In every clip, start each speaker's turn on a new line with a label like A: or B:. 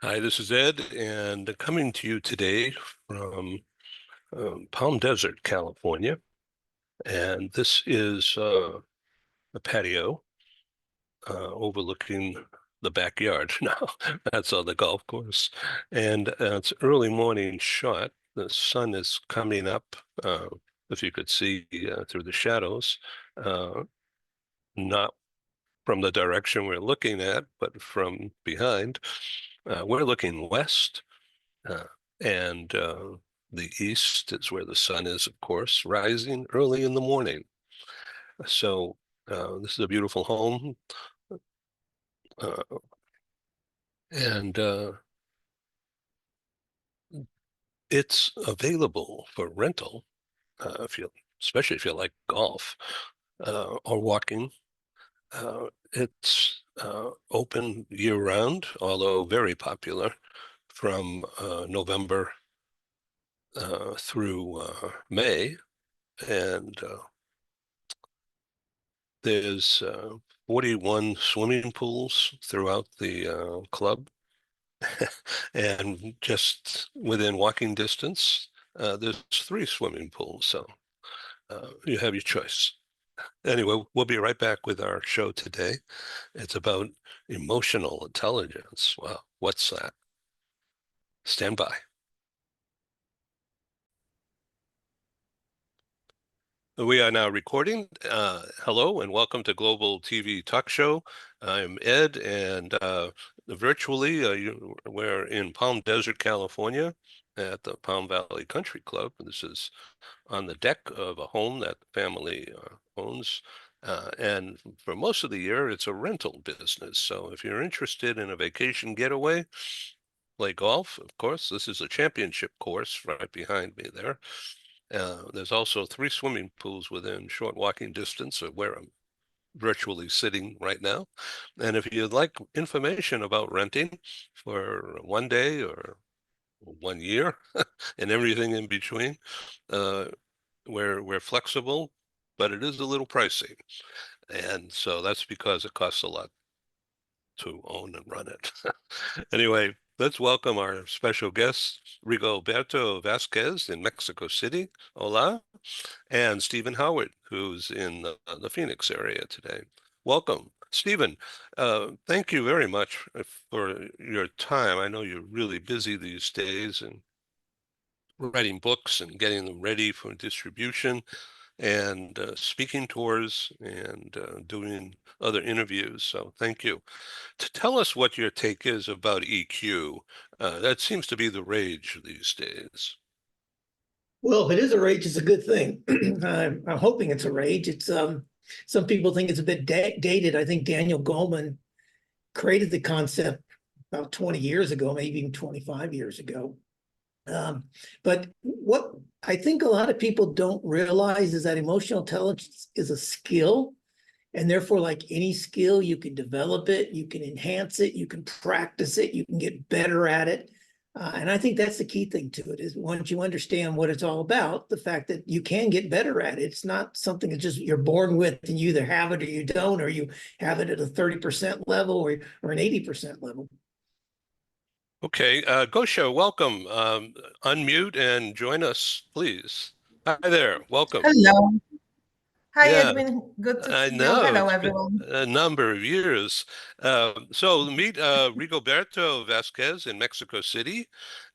A: Hi, this is Ed, and coming to you today from Palm Desert, California. And this is a patio overlooking the backyard. Now, that's on the golf course. And it's early morning shot. The sun is coming up, if you could see through the shadows, not from the direction we're looking at, but from behind. We're looking west. Uh, and the east is where the sun is, of course, rising early in the morning. So this is a beautiful home, uh, and it's available for rental especially if you like golf or walking. It's open year round, although very popular from November through May, and there's 41 swimming pools throughout the club, and just within walking distance, there's 3 swimming pools, so you have your choice. Anyway, we'll be right back with our show today. It's about emotional intelligence. Wow, what's that? Stand by. We are now recording. Hello and welcome to Global TV Talk Show. I'm Ed, and virtually we're in Palm Desert, California at the Palm Valley Country Club. This is on the deck of a home that the family owns. And for most of the year, it's a rental business. So if you're interested in a vacation getaway, play golf, of course. This is a championship course right behind me there. There's also 3 swimming pools within short walking distance of where I'm virtually sitting right now. And if you'd like information about renting for one day or 1 year and everything in between, uh, we're flexible, but it is a little pricey. And so that's because it costs a lot to own and run it. Anyway, let's welcome our special guest, Rigoberto Vasquez in Mexico City. Hola. And Stephen Howard, who's in the Phoenix area today. Welcome. Stephen, thank you very much for your time. I know you're really busy these days and writing books and getting them ready for distribution and speaking tours and doing other interviews. So thank you. To tell us what your take is about EQ, that seems to be the rage these days.
B: Well, if it is a rage, it's a good thing. I'm hoping it's a rage. It's some people think it's a bit dated. I think Daniel Goleman created the concept about 20 years ago, maybe even 25 years ago. But what I think a lot of people don't realize is that emotional intelligence is a skill. And therefore, like any skill, you can develop it, you can enhance it, you can practice it, you can get better at it. And I think that's the key thing to it is once you understand what it's all about, the fact that you can get better at it. It's not something that just you're born with and you either have it or you don't, or you have it at a 30% level or an 80% level.
A: Okay, Gosha, welcome. Unmute and join us, please. Hi there, welcome.
C: Hello. Hi,
A: Yeah,
C: Edwin. Good to
A: I
C: see you.
A: know,
C: Hello,
A: it's been
C: everyone.
A: a number of years. So meet Rigoberto Vasquez in Mexico City,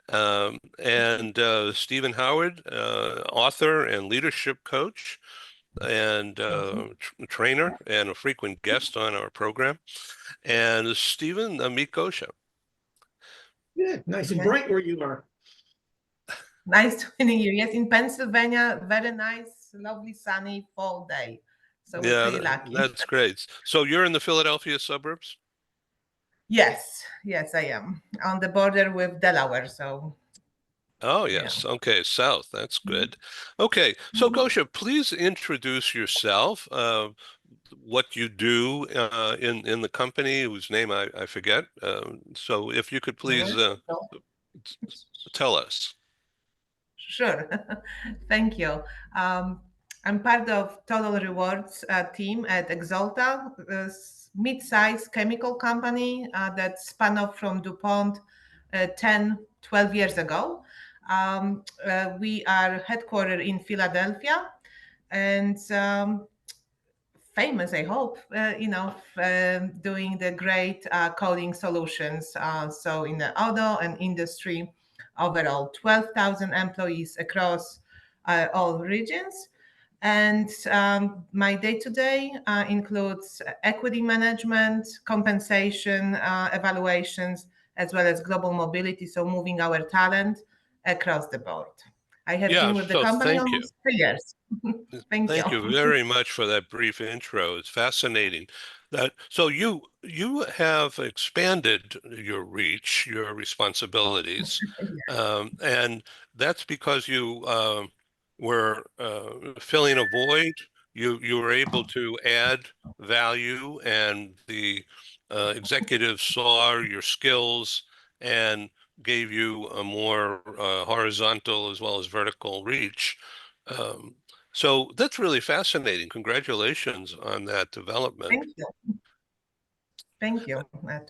A: and Stephen Howard, author and leadership coach and trainer and a frequent guest on our program. And Stephen, meet Gosha.
B: Yeah, nice and
C: Yeah.
B: bright where you are.
C: Nice to meet you. Yes, in Pennsylvania, very nice, lovely, sunny fall day. So we're pretty lucky.
A: That's great. So you're in the Philadelphia suburbs?
C: Yes, yes, I am on the border with Delaware. So,
A: Oh,
C: yeah.
A: yes. Okay, south. That's good. Okay, so Gosha, please introduce yourself, what you do in the company whose name I forget. So if you could please tell us.
C: Sure. Thank you. I'm part of Total Rewards team at Exalta, a mid-sized chemical company that spun off from DuPont 10, 12 years ago. We are headquartered in Philadelphia, and famous, I hope, doing the great coding solutions. So in the auto and industry, overall 12,000 employees across all regions. And my day-to-day includes equity management, compensation evaluations, as well as global mobility, so moving our talent across the board. I have
A: Yeah,
C: been with the
A: so
C: company
A: thank you.
C: almost 3 years. Thank you.
A: Thank you very much for that brief intro. It's fascinating. So you have expanded your reach, your responsibilities, and that's because you were filling a void. You were able to add value, and the executives saw your skills and gave you a more horizontal as well as vertical reach. Um, so that's really fascinating. Congratulations on that development.
C: Thank you. Thank you, Matt.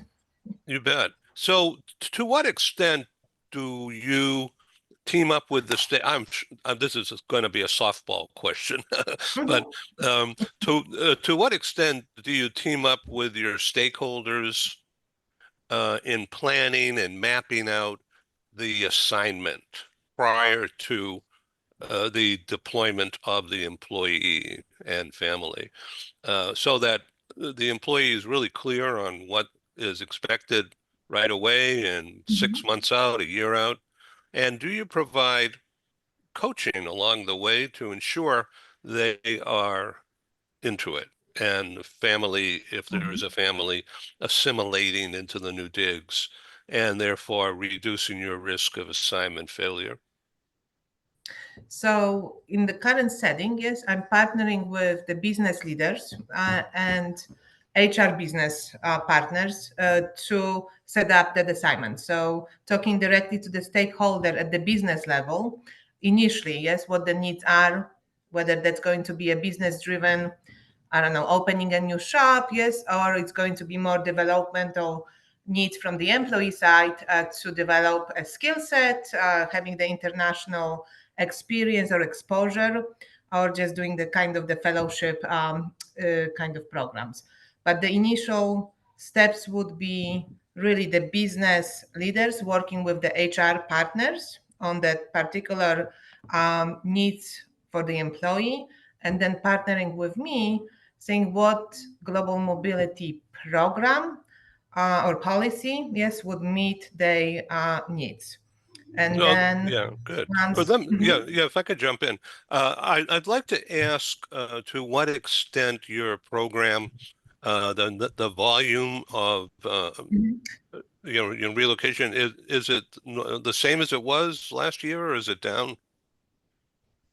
A: You bet. So to what extent do you team up with the state? This is going to be a softball question, but
C: Mhm.
A: to what extent do you team up with your stakeholders in planning and mapping out the assignment prior to the deployment of the employee and family, so that the employee is really clear on what is expected right away and
C: Mhm.
A: 6 months out, a year out? And do you provide coaching along the way to ensure they are into it? And the family, if there is
C: Mhm.
A: a family, assimilating into the new digs and therefore reducing your risk of assignment failure.
C: So in the current setting, yes, I'm partnering with the business leaders and HR business partners to set up that assignment. So talking directly to the stakeholder at the business level, initially, yes, what the needs are, whether that's going to be a business driven, I don't know, opening a new shop, yes, or it's going to be more developmental needs from the employee side to develop a skill set, having the international experience or exposure, or just doing the kind of the fellowship kind of programs. But the initial steps would be really the business leaders working with the HR partners on that particular needs for the employee, and then partnering with me, saying what global mobility program or policy, yes, would meet their needs. And
A: Oh,
C: then
A: yeah, good. Or
C: once, Mhm.
A: yeah, if I could jump in, I'd like to ask to what extent your program, the volume of
C: Mhm.
A: relocation is it the same as it was last year, or is it down?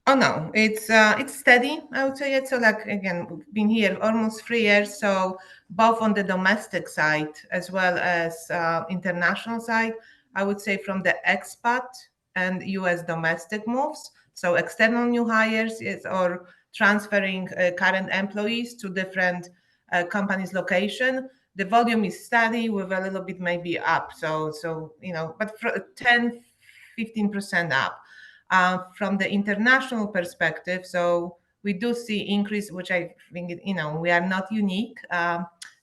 C: Oh no, it's steady. I would say it's so like again, we've been here almost 3 years. So both on the domestic side as well as international side, I would say from the expat and U.S. domestic moves. So external new hires is or transferring current employees to different companies' location. The volume is steady with a little bit maybe up. So but 10, 15% up. From the international perspective, so we do see increase, which I think we are not unique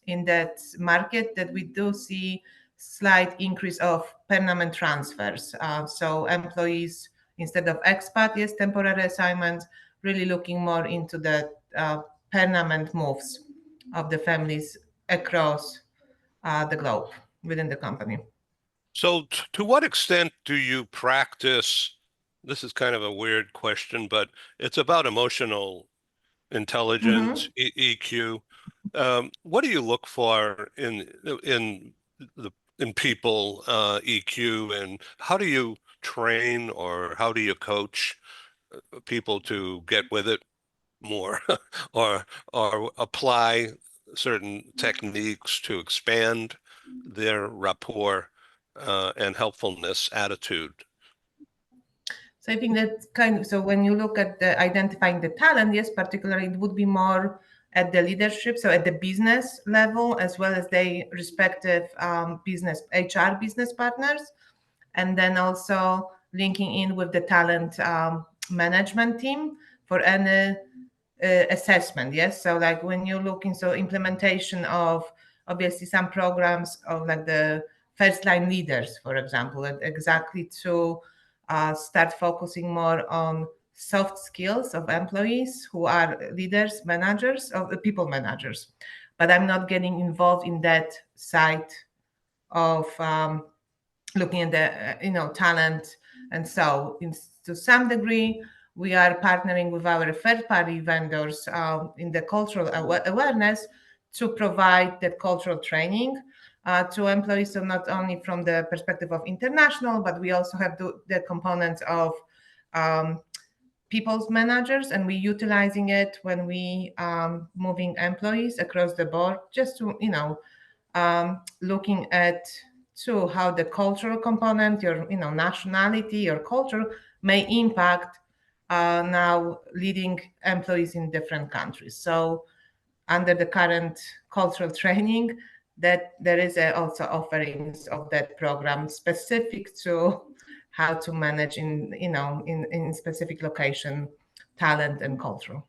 C: in that market. That we do see slight increase of permanent transfers. So employees instead of expat, yes, temporary assignments, really looking more into the permanent moves of the families across the globe within the company.
A: So to what extent do you practice? This is kind of a weird question, but it's about emotional intelligence,
C: Mhm.
A: EQ. What do you look for in the in people, EQ, and how do you train or how do you coach people to get with it more, or apply certain techniques to expand their rapport and helpfulness attitude?
C: So I think that's kind of, so when you look at the identifying the talent, yes, particularly it would be more at the leadership, so at the business level, as well as the respective business HR business partners. and then also linking in with the talent management team for any assessment. Yes, so like when you're looking, so implementation of obviously some programs of like the first line leaders, for example, exactly to start focusing more on soft skills of employees who are leaders, managers, of the people managers. But I'm not getting involved in that side of looking at the talent. And so to some degree we are partnering with our third party vendors in the cultural awareness to provide that cultural training to employees. So not only from the perspective of international, but we also have the components of people's managers, and we utilizing it when we moving employees across the board, just to looking at to how the cultural component, your nationality, your culture may impact now leading employees in different countries. So under the current cultural training, that there is also offerings of that program specific to how to manage in specific location talent and culture.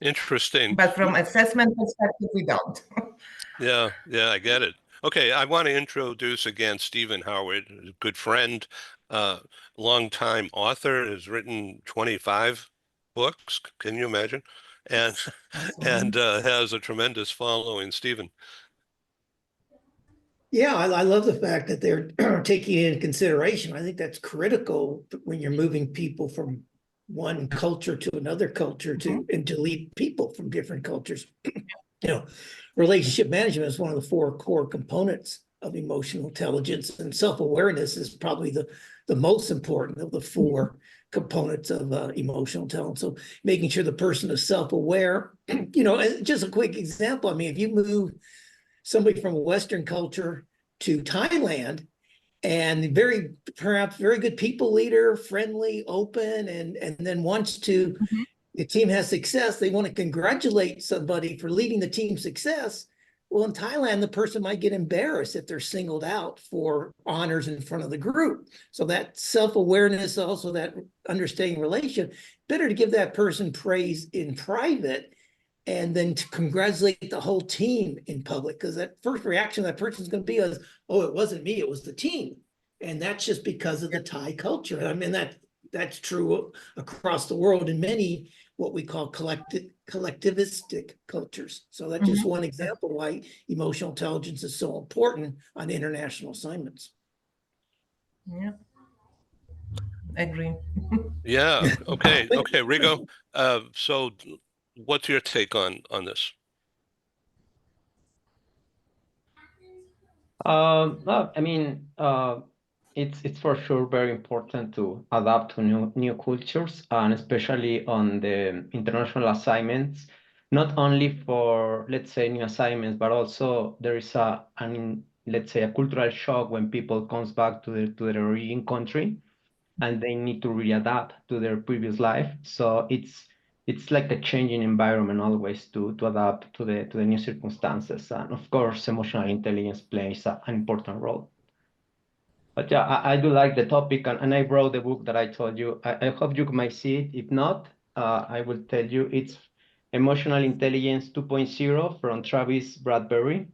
A: Interesting.
C: But from assessment perspective, we don't.
A: Yeah, I get it. Okay, I want to introduce again Stephen Howard, a good friend, uh, longtime author, has written 25 books. Can you imagine? And and has a tremendous following. Stephen.
B: Yeah, I love the fact that they're taking it into consideration. I think that's critical when you're moving people from one culture to another culture and to lead people from different cultures. Relationship management is one of the 4 core components of emotional intelligence, and self-awareness is probably the most important of the 4 components of emotional intelligence. So making sure the person is self-aware. Just a quick example. I mean, if you move somebody from a Western culture to Thailand, and perhaps very good people leader, friendly, open, and then wants to, the team has success, they want to congratulate somebody for leading the team's success. Well, in Thailand, the person might get embarrassed if they're singled out for honors in front of the group. So that self-awareness, also that understanding relation, better to give that person praise in private and then to congratulate the whole team in public, because that first reaction that person's going to be is, oh, it wasn't me, it was the team. And that's just because of the Thai culture. I mean, that's true across the world in many what we call collectivistic cultures. So that's just one example why emotional intelligence is so important on international assignments.
C: Yeah, agree.
A: Yeah. Okay. Rigo. So what's your take on this?
D: Well, I mean, it's for sure very important to adapt to new cultures, and especially on the international assignments. Not only for, let's say, new assignments, but also there is let's say, a cultural shock when people comes back to their origin country, and they need to readapt to their previous life. So it's like a changing environment always to adapt to the new circumstances. And of course, emotional intelligence plays an important role. But yeah, I do like the topic, and I wrote the book that I told you. I hope you might see it. If not, I will tell you it's Emotional Intelligence 2.0 from Travis Bradbury.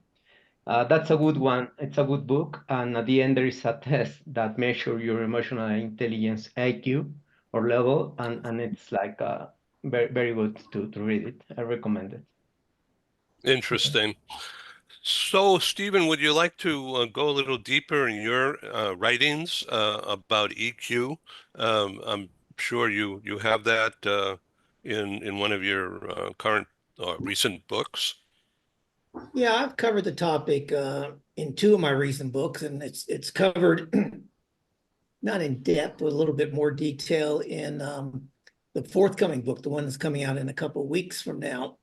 D: That's a good one. It's a good book. And at the end, there is a test that measures your emotional intelligence IQ or level. And it's like very, very good to read it. I recommend it.
A: Interesting. So, Stephen, would you like to go a little deeper in your writings about EQ? I'm sure you have that in one of your current recent books.
B: Yeah, I've covered the topic in 2 of my recent books, and it's covered not in depth, but a little bit more detail in the forthcoming book, the one that's coming out in a couple of weeks from now.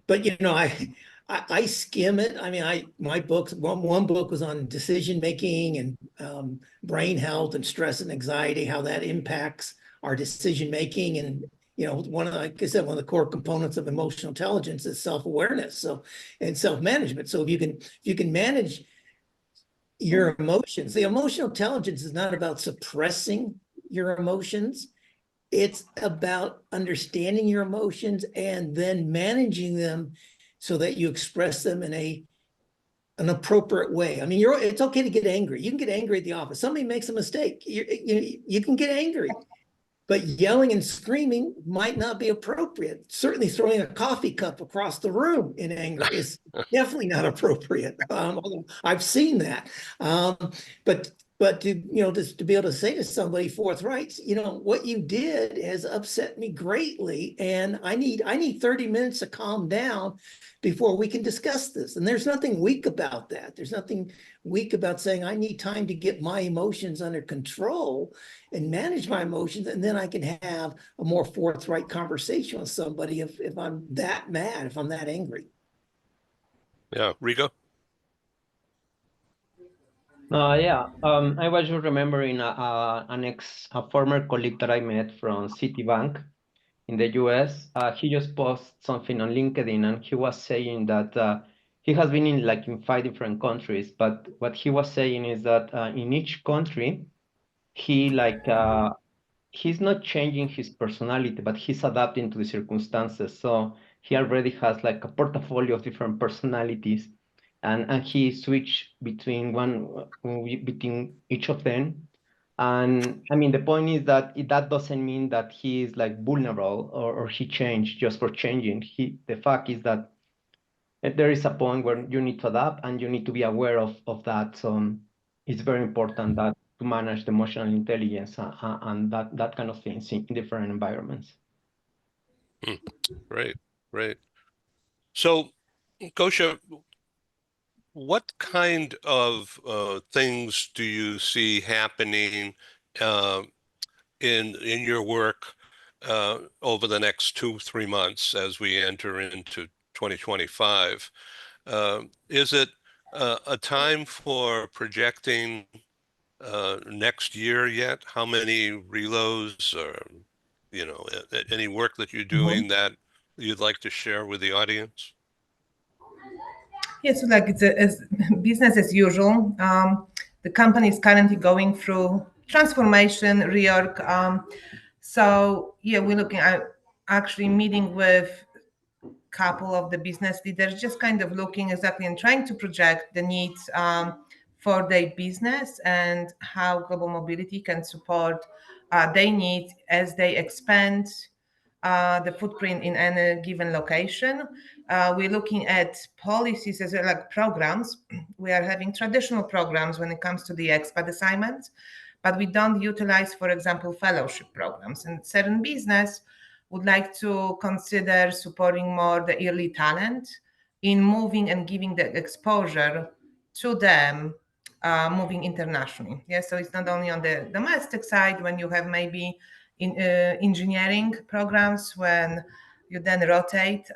B: But I skim it. I mean, my books. One book was on decision making and brain health and stress and anxiety, how that impacts our decision making. And like I said, one of the core components of emotional intelligence is self-awareness. And self-management. So if you can manage your emotions. The emotional intelligence is not about suppressing your emotions. It's about understanding your emotions and then managing them so that you express them in an appropriate way. I mean, it's okay to get angry. You can get angry at the office. Somebody makes a mistake. You can get angry. But yelling and screaming might not be appropriate. Certainly throwing a coffee cup across the room in anger is definitely not appropriate. Although I've seen that. But just to be able to say to somebody forthright, what you did has upset me greatly, and I need 30 minutes to calm down before we can discuss this. And there's nothing weak about that. There's nothing weak about saying I need time to get my emotions under control and manage my emotions, and then I can have a more forthright conversation with somebody if I'm that mad, if I'm that angry.
A: Yeah, Rigo?
D: Yeah, I was just remembering a former colleague that I met from Citibank in the US. He just posted something on LinkedIn, and he was saying that he has been in 5 different countries, but what he was saying is that in each country, he he's not changing his personality, but he's adapting to the circumstances. So he already has like a portfolio of different personalities, and he switched between each of them. And I mean, the point is that that doesn't mean that he is like vulnerable or he changed just for changing. The fact is that there is a point where you need to adapt and you need to be aware of that. So it's very important that to manage the emotional intelligence and that kind of things in different environments.
A: Right, right. So, Kosha, what kind of things do you see happening uh, in your work over the next 2, 3 months as we enter into 2025? Is it a time for projecting next year yet? How many reloads or any work that you're doing that you'd like to share with the audience?
C: Yeah, so like it's business as usual. The company is currently going through transformation, reorg. So yeah, we're looking at actually meeting with couple of the business leaders, just kind of looking exactly and trying to project the needs for their business and how global mobility can support their needs as they expand the footprint in any given location. We're looking at policies as well, like programs. We are having traditional programs when it comes to the expat assignments, but we don't utilize, for example, fellowship programs. And certain business would like to consider supporting more the early talent in moving and giving the exposure to them moving internationally. Yeah, so it's not only on the domestic side when you have maybe in engineering programs when you then rotate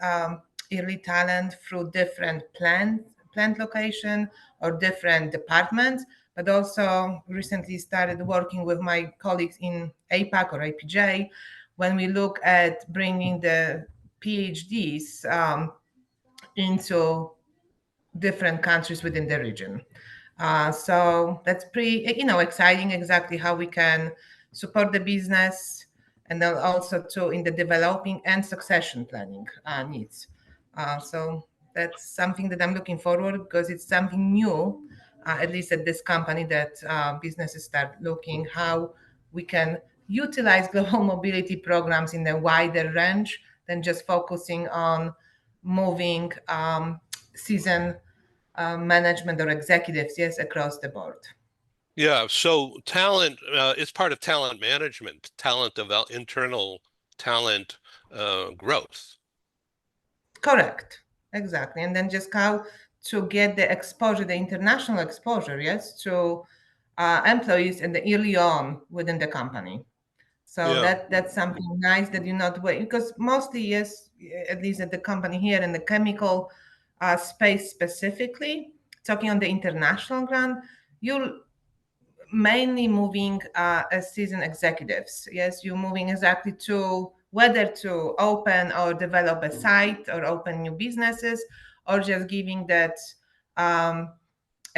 C: early talent through different plant location or different departments, but also recently started working with my colleagues in APAC or APJ when we look at bringing the PhDs into different countries within the region. So that's pretty, exciting. Exactly how we can support the business, and then also to in the developing and succession planning needs. So that's something that I'm looking forward because it's something new, at least at this company, that businesses start looking how we can utilize global mobility programs in a wider range than just focusing on moving season management or executives, yes, across the board.
A: Yeah, so talent, it's part of talent management, internal talent growth.
C: Correct, exactly. And then just how to get the exposure, the international exposure, yes, to employees and the early on within the company. So
A: Yeah.
C: that's something nice that you're not waiting, because mostly, yes, at least at the company here in the chemical space specifically, talking on the international ground, you'll mainly moving as seasoned executives. Yes, you're moving exactly to whether to open or develop a site or open new businesses or just giving that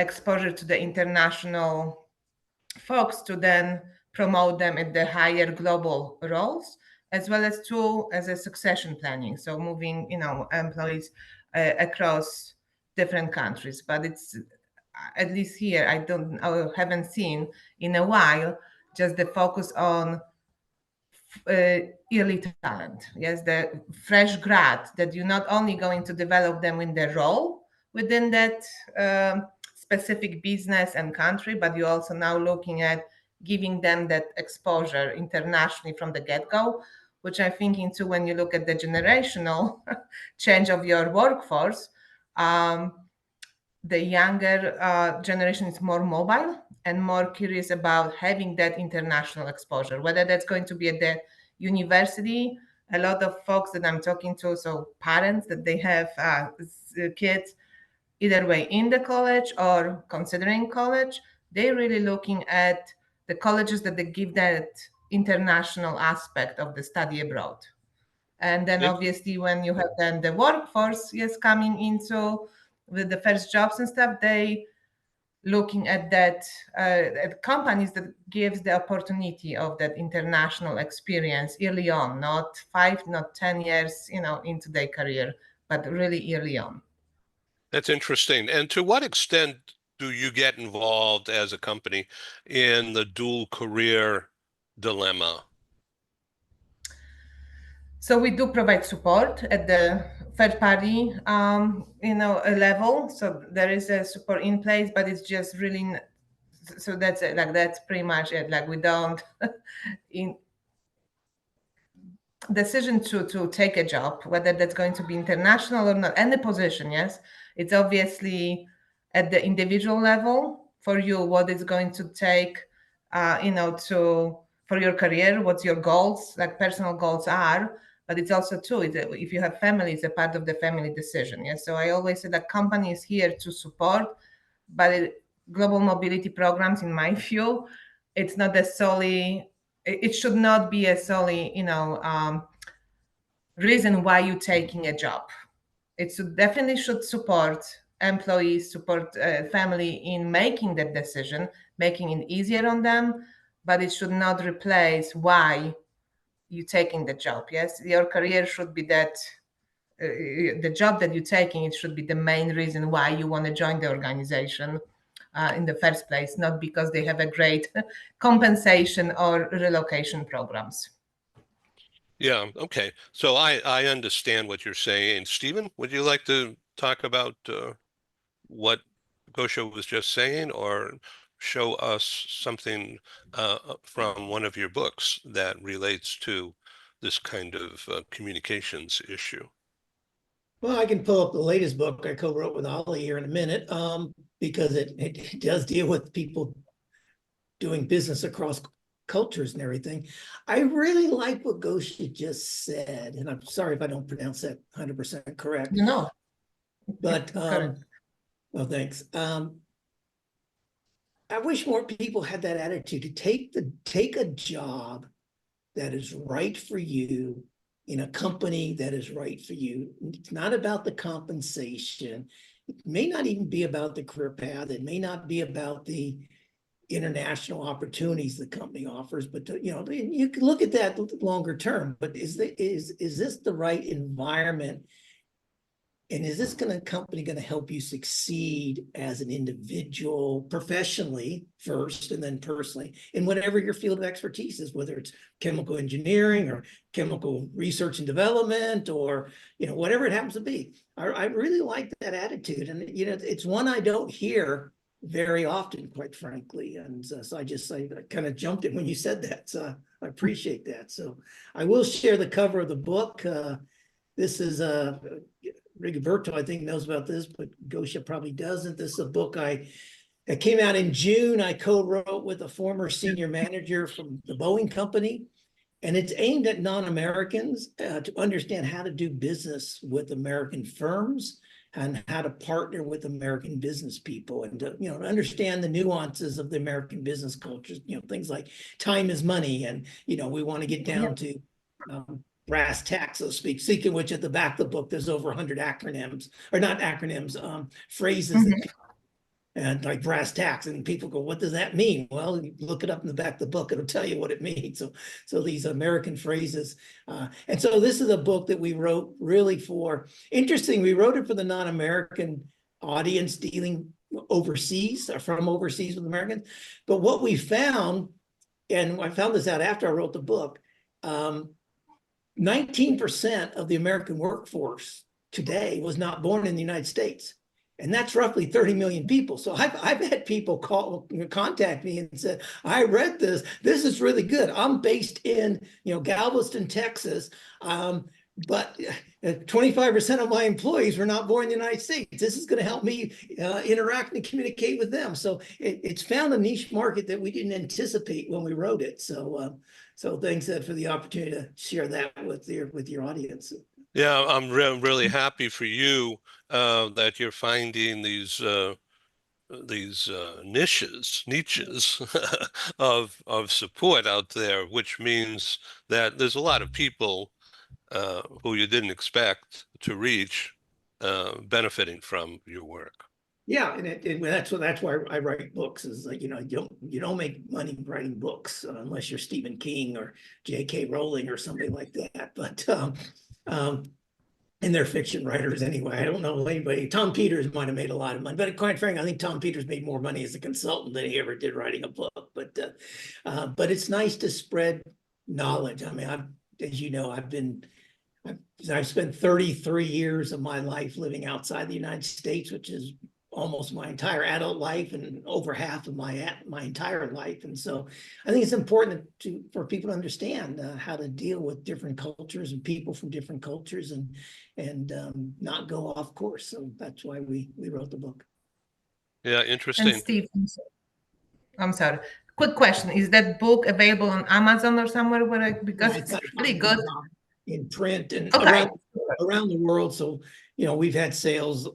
C: exposure to the international folks to then promote them at the higher global roles, as well as as a succession planning. So moving, employees across different countries. But it's at least here, I haven't seen in a while just the focus on early talent. Yes, the fresh grad that you're not only going to develop them in their role within that specific business and country, but you're also now looking at giving them that exposure internationally from the get-go, which I'm thinking too when you look at the generational change of your workforce. The younger generation is more mobile and more curious about having that international exposure, whether that's going to be at the university. A lot of folks that I'm talking to, so parents that they have kids either way in the college or considering college, they're really looking at the colleges that they give that international aspect of the study abroad. And then obviously when you have then the workforce, yes, coming into with the first jobs and stuff, they looking at that at companies that gives the opportunity of that international experience early on, not 5, not 10 years, into their career, but really early on.
A: That's interesting. And to what extent do you get involved as a company in the dual career dilemma?
C: So we do provide support at the third party, level. So there is a support in place, but it's just really, so that's it. Like that's pretty much it. Like we don't in decision to take a job, whether that's going to be international or not, any position. Yes, it's obviously at the individual level for you what it's going to take, for your career, what your goals, like personal goals are. But it's also too, if you have family, it's a part of the family decision. Yes, so I always say that company is here to support, but global mobility programs, in my view, it's not a solely. It should not be a solely, reason why you're taking a job. It definitely should support employees, support family in making that decision, making it easier on them, but it should not replace why you're taking the job. Yes, your career should be that the job that you're taking, it should be the main reason why you want to join the organization in the first place, not because they have a great compensation or relocation programs.
A: Yeah, okay. So I understand what you're saying. Stephen, would you like to talk about what Gosha was just saying, or show us something from one of your books that relates to this kind of communications issue?
B: Well, I can pull up the latest book I co-wrote with Ollie here in a minute, because it does deal with people doing business across cultures and everything. I really like what Gosha just said, and I'm sorry if I don't pronounce that 100% correct.
C: No,
B: but well, thanks. I wish more people had that attitude to take a job that is right for you in a company that is right for you. It's not about the compensation. It may not even be about the career path. It may not be about the international opportunities the company offers, but you can look at that longer term. But is this the right environment? And is this company going to help you succeed as an individual, professionally first, and then personally, in whatever your field of expertise is, whether it's chemical engineering or chemical research and development, or whatever it happens to be? I really like that attitude, and it's one I don't hear very often, quite frankly. And so I kind of jumped it when you said that. So I appreciate that. So I will share the cover of the book. This is Rigoberto, I think, knows about this, but Gosha probably doesn't. This is a book that came out in June. I co-wrote with a former senior manager from the Boeing company, and it's aimed at non-Americans to understand how to do business with American firms and how to partner with American business people, and to understand the nuances of the American business cultures. Things like time is money, and we want to get down to brass tacks, so to speak, speaking which at the back of the book, there's over 100 acronyms, or not acronyms, phrases. and like brass tacks, and people go, what does that mean? Well, you look it up in the back of the book, it'll tell you what it means. So these American phrases. And so this is a book that we wrote really for, interesting, we wrote it for the non-American audience dealing overseas, or from overseas with Americans. But what we found, and I found this out after I wrote the book, 19% of the American workforce today was not born in the United States. And that's roughly 30 million people. So I've had people contact me and said, I read this. This is really good. I'm based in, Galveston, Texas. But 25% of my employees were not born in the United States. This is going to help me interact and communicate with them. So it's found a niche market that we didn't anticipate when we wrote it. So thanks for the opportunity to share that with your audience.
A: Yeah, I'm really happy for you that you're finding these niches of support out there, which means that there's a lot of people who you didn't expect to reach benefiting from your work.
B: Yeah, and that's why I write books, is like, you don't make money writing books unless you're Stephen King or J.K. Rowling or somebody like that. But and they're fiction writers anyway. I don't know anybody. Tom Peters might have made a lot of money, but quite frankly, I think Tom Peters made more money as a consultant than he ever did writing a book. But it's nice to spread knowledge. I mean, as you know, I've spent 33 years of my life living outside the United States, which is almost my entire adult life and over half of my entire life. And so I think it's important for people to understand how to deal with different cultures and people from different cultures and not go off course. So that's why we wrote the book.
A: Yeah,
C: And
A: interesting.
C: Steve, I'm sorry. Quick question: is that book available on Amazon or somewhere because it's really good
B: in print and
C: Okay.
B: around the world? So we've had sales.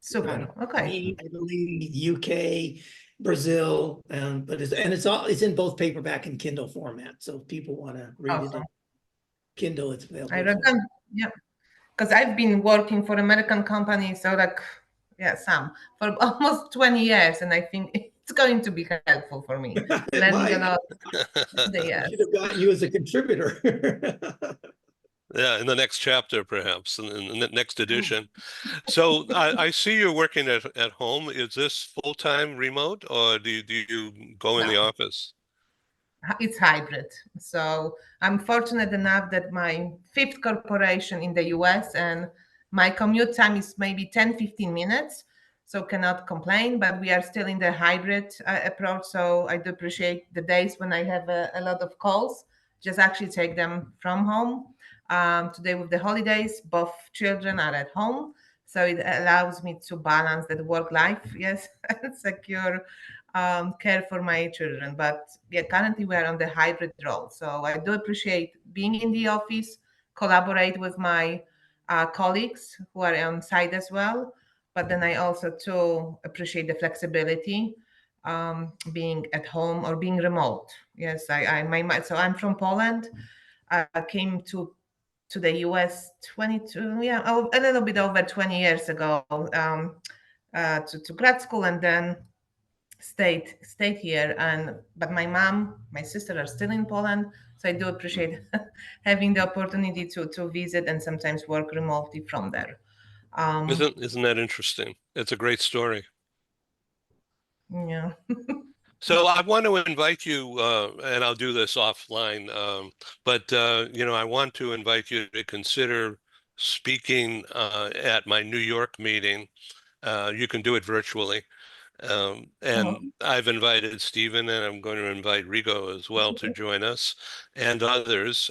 C: Super. Okay.
B: Italy, UK, Brazil, but it's in both paperback and Kindle format. So if people want to read it in Kindle, it's available.
C: I reckon, yeah, because I've been working for American companies, so for almost 20 years, and I think it's going to be helpful for me. Learning a lot.
B: I should have gotten you as a contributor.
A: Yeah, in the next chapter, perhaps, in the next edition. So I see you're working at home. Is this full-time remote, or do you go in the office?
C: It's hybrid. So I'm fortunate enough that my fifth corporation in the US, and my commute time is maybe 10, 15 minutes. So cannot complain, but we are still in the hybrid approach. So I do appreciate the days when I have a lot of calls, just actually take them from home. Today with the holidays, both children are at home. So it allows me to balance that work life, yes, and secure care for my children. But yeah, currently we are on the hybrid role. So I do appreciate being in the office, collaborate with my colleagues who are on site as well. But then I also too appreciate the flexibility, being at home or being remote. Yes, so I'm from Poland. I came to the US 22, a little bit over 20 years ago, to grad school, and then stayed here. But my sister are still in Poland, so I do appreciate having the opportunity to visit and sometimes work remotely from there.
A: Isn't that interesting? It's a great story.
C: Yeah.
A: So I want to invite you, and I'll do this offline, but I want to invite you to consider speaking at my New York meeting. You can do it virtually. And I've invited Stephen, and I'm going to invite Rigo as well to join us, and others.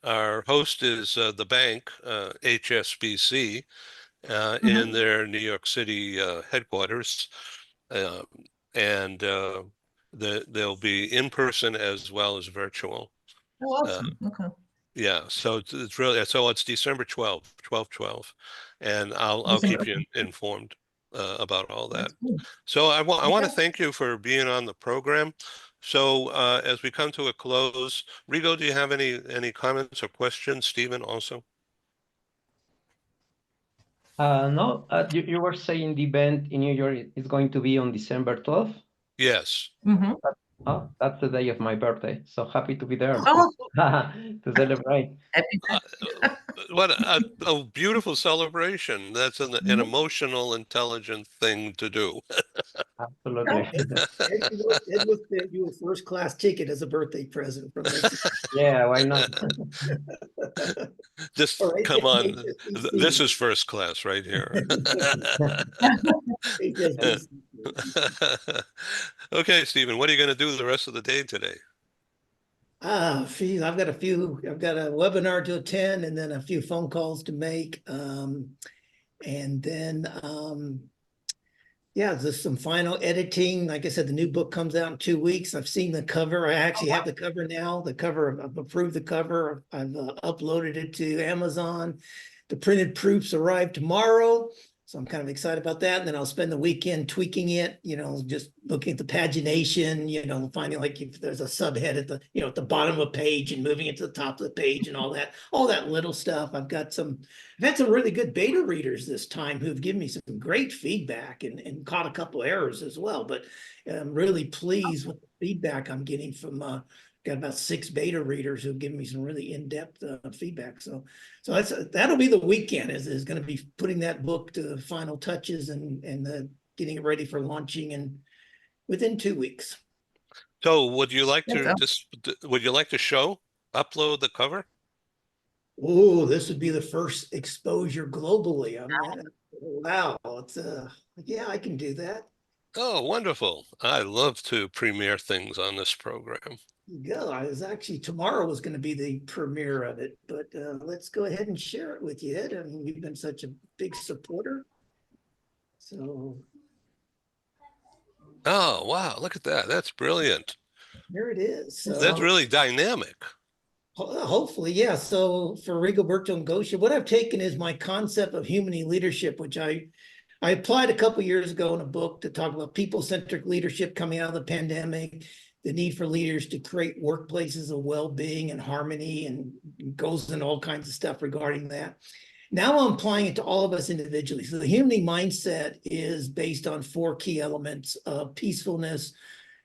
A: Our host is the bank, HSBC, in their New York City headquarters. And they'll be in person as well as virtual.
C: Oh, awesome. Okay.
A: Yeah, so it's really, so it's December 12th, 12/12, and I'll keep you informed about all that. So I want to thank you for being on the program. So as we come to a close, Rigo, do you have any comments or questions? Stephen also?
D: No, you were saying the event in New York is going to be on December 12th?
A: Yes.
C: Mhm.
D: Oh, that's the day of my birthday. So happy to be there
C: Oh,
D: to celebrate.
C: happy
A: Uh, what a beautiful celebration. That's an
C: Mhm.
A: emotional, intelligent thing to do.
D: Absolutely.
B: Ed looked at you a first class ticket as a birthday present from us.
D: Yeah, why not?
A: Just
B: Or
A: come on. This
B: HSBC.
A: is first birth right here.
B: HSBC.
A: Okay, Stephen, what are you going to do the rest of the day today?
B: I've got a webinar to attend and then a few phone calls to make. And then, yeah, there's some final editing. Like I said, the new book comes out in 2 weeks. I've seen the cover. I actually have the cover now. The cover, I've approved the cover. I've uploaded it to Amazon. The printed proofs arrive tomorrow. So I'm kind of excited about that. And then I'll spend the weekend tweaking it, just looking at the pagination, finding like if there's a subhead at at the bottom of a page and moving it to the top of the page and all that little stuff. I've had some really good beta readers this time who've given me some great feedback and caught a couple errors as well. But I'm really pleased with the feedback I'm getting from got about 6 beta readers who've given me some really in-depth feedback. So that'll be the weekend is going to be putting that book to the final touches and getting it ready for launching and within 2 weeks.
A: So would you like to
C: Yes.
A: upload the cover?
B: Oh, this would be the first exposure globally. Wow, yeah, I can do that.
A: Oh, wonderful. I love to premiere things on this program.
B: Go. Tomorrow was going to be the premiere of it, but let's go ahead and share it with you, Ed. I mean, you've been such a big supporter. So
A: Oh, wow. Look at that. That's brilliant.
B: here it is.
A: That's
B: So
A: really dynamic.
B: hopefully, yeah. So for Rigoberto Ngosha, what I've taken is my concept of human leadership, which I applied a couple years ago in a book to talk about people-centric leadership coming out of the pandemic, the need for leaders to create workplaces of well-being and harmony, and goes into all kinds of stuff regarding that. Now I'm applying it to all of us individually. So the human mindset is based on 4 key elements of peacefulness,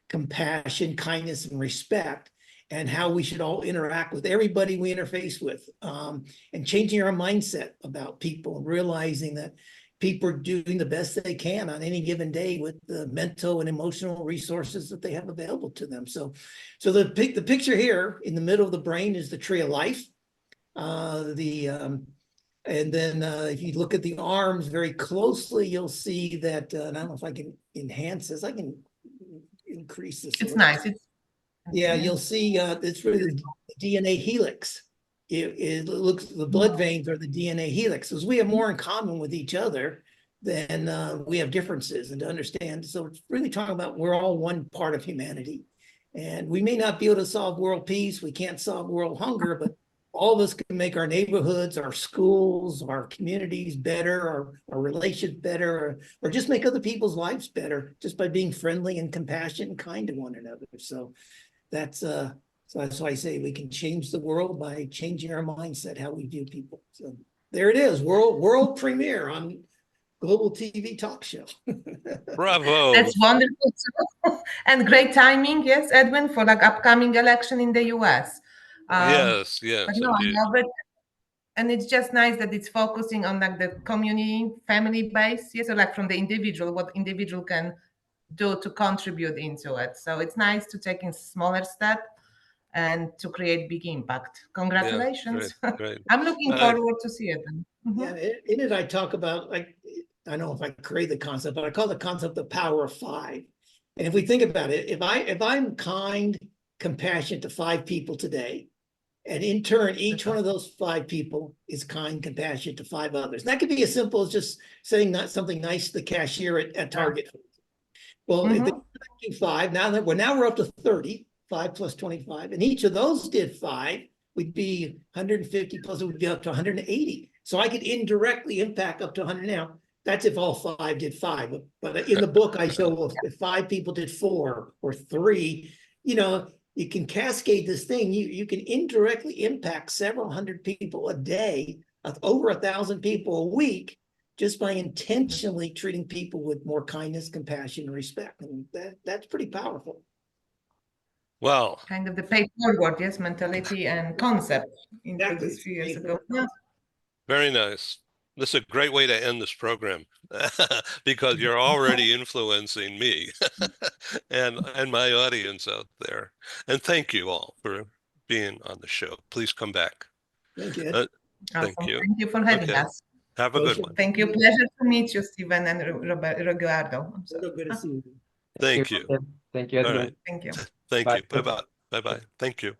B: compassion, kindness, and respect, and how we should all interact with everybody we interface with, and changing our mindset about people and realizing that people are doing the best they can on any given day with the mental and emotional resources that they have available to them. So the picture here in the middle of the brain is the tree of life. And then if you look at the arms very closely, you'll see that, and I don't know if I can enhance this. I can increase this.
C: It's nice.
B: Yeah, you'll see it's really the DNA helix. It looks, the blood veins are the DNA helix. As we have more in common with each other than we have differences, and to understand. So it's really talking about we're all one part of humanity. And we may not be able to solve world peace. We can't solve world hunger, but all of us can make our neighborhoods, our schools, our communities better, our relations better, or just make other people's lives better just by being friendly and compassionate and kind to one another. So that's why I say we can change the world by changing our mindset, how we view people. So there it is, world premiere on Global TV Talk Show.
A: Bravo.
C: That's wonderful. And great timing, yes, Edwin, for like upcoming election in the US.
A: Yes,
C: But
A: yes,
C: no, I
A: indeed.
C: love it. And it's just nice that it's focusing on like the community, family base. Yes, so like from the individual, what individual can do to contribute into it. So it's nice to take in smaller step and to create big impact. Congratulations.
A: Yeah, great.
C: I'm looking forward to see it.
B: Yeah, in it I talk about, like, I don't know if I create the concept, but I call the concept the power of 5. And if we think about it, if I'm kind, compassionate to 5 people today, and in turn, each one of those 5 people is kind, compassionate to 5 others. And that could be as simple as just saying something nice to the cashier at Target. Well, if they do 5, now we're up to 30, 5 plus 25, and each of those did 5, we'd be 150 plus it would be up to 180. So I could indirectly impact up to 100 now. That's if all 5 did 5. But in the book, I show if 5 people did 4 or 3, you can cascade this thing. You can indirectly impact several hundred people a day, over 1,000 people a week, just by intentionally treating people with more kindness, compassion, and respect. And that's pretty powerful.
A: Well,
C: Kind of the pay forward, yes, mentality and concept
B: Exactly.
C: introduced a few years ago. Yeah.
A: very nice. This is a great way to end this program because you're already influencing me and my audience out there. And thank you all for being on the show. Please come back.
B: Thank you.
A: Thank
C: Awesome.
A: you.
C: Thank you for having
A: Okay.
C: us.
A: Have a good one.
C: Thank you. Pleasure to meet you, Stephen and Roguardo.
B: So good to see you.
A: Thank you.
D: Thank you,
A: All
D: Edwin.
A: right.
C: Thank you.
A: Thank
D: Bye.
A: you. Bye-bye. Bye-bye. Thank you.